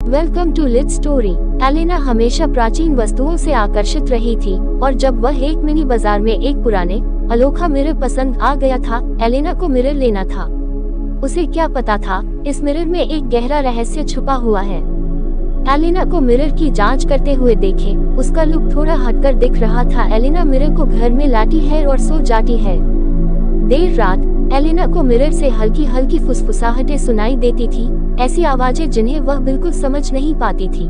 Welcome to lit story. Elena हमेशा प्राचीन वस्तुओं से आकर्षित रही थी और जब वह एक मिनी बाजार में एक पुराने अनोखा मिरर पसंद आ गया था। एलेना को मिरर लेना था। उसे क्या पता था, इस मिरर में एक गहरा रहस्य छुपा हुआ है। एलेना को मिरर की जांच करते हुए देखे, उसका लुक थोड़ा हटकर दिख रहा था। एलेना मिरर को घर में लाती है और सो जाती है। देर रात एलेना को मिरर से हल्की हल्की फुसफुसाहटें सुनाई देती थी, ऐसी आवाजें जिन्हें वह बिल्कुल समझ नहीं पाती थी।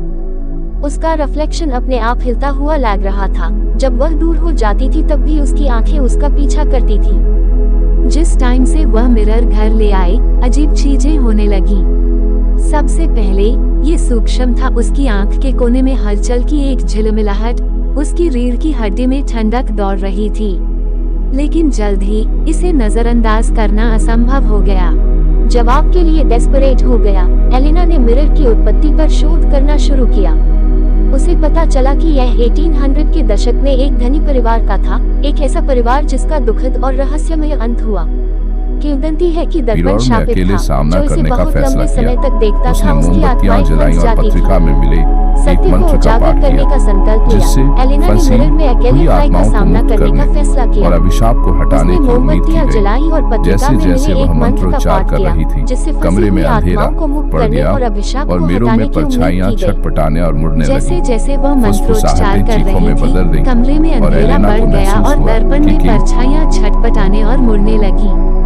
उसका रिफ्लेक्शन अपने आप हिलता हुआ लग रहा था। जब वह दूर हो जाती थी तब भी उसकी आंखें उसका पीछा करती थी। जिस टाइम से वह मिरर घर ले आए, अजीब चीजें होने लगी। सबसे पहले ये सूक्ष्म था, उसकी आंख के कोने में हलचल की एक झिलमिलाहट, उसकी रीढ़ की हड्डी में ठंडक दौड़ रही थी। लेकिन जल्द ही इसे नजरअंदाज करना असंभव हो गया। जवाब के लिए डेस्परेट हो गया, एलेना ने मिरर की उत्पत्ति पर शोध करना शुरू किया। उसे पता चला कि यह 1800 के दशक में एक धनी परिवार का था, एक ऐसा परिवार जिसका दुखद और रहस्यमय अंत हुआ। किंवदंती है कि दर्पण शापित था, जो इसे बहुत लंबे समय तक देखता था। उसकी आत्माएं फंस जाती थी। सत्य को उजागर करने का संकल्प लिया। एलेना ने मिरर में अकेले फ्लाई का सामना करने का फैसला किया। उसने मोमबत्तियां जलाई और पत्रिका में मिले एक मंत्र का पाठ किया, जिससे फंसी हुई आत्माओं को मुक्त करने और अभिशाप को हटाने की उम्मीद की गई। जैसे जैसे वह मंत्रोच्चार कर रही थी, कमरे में अंधेरा बढ़ गया और दर्पण में परछाइयां छटपटाने और मुड़ने लगी।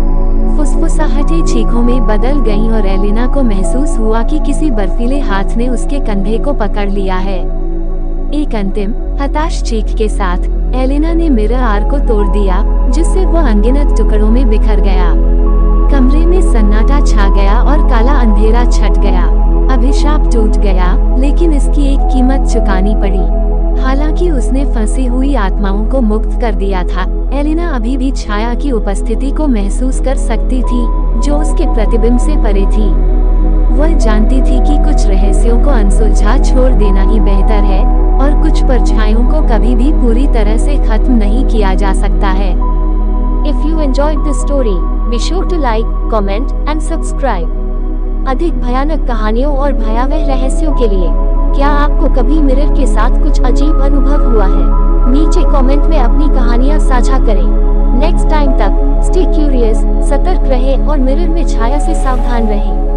फुसफुसाहटें चीखों में बदल गईं और एलेना को महसूस हुआ कि किसी बर्फीले हाथ ने उसके कंधे को पकड़ लिया है। एक अंतिम हताश चीख के साथ एलेना ने मिरर आर को तोड़ दिया, जिससे वह अनगिनत टुकड़ों में बिखर गया। कमरे में सन्नाटा छा गया और काला अंधेरा छट गया। अभिशाप टूट गया, लेकिन इसकी एक कीमत चुकानी पड़ी। हालांकि उसने फंसी हुई आत्माओं को मुक्त कर दिया था, एलेना अभी भी छाया की उपस्थिति को महसूस कर सकती थी, जो उसके प्रतिबिंब से परे थी। वह जानती थी कि कुछ रहस्यों को अनसुलझा छोड़ देना ही बेहतर है, और कुछ परछाइयों को कभी भी पूरी तरह से खत्म नहीं किया जा सकता है। If you enjoyed this story, be sure to like, comment and subscribe. अधिक भयानक कहानियों और भयावह रहस्यों के लिए क्या आपको कभी मिरर के साथ कुछ अजीब अनुभव हुआ है? नीचे कमेंट में अपनी कहानियां साझा करें। नेक्स्ट टाइम तक स्टे क्यूरियस, सतर्क रहें और मिरर में छाया से सावधान रहें।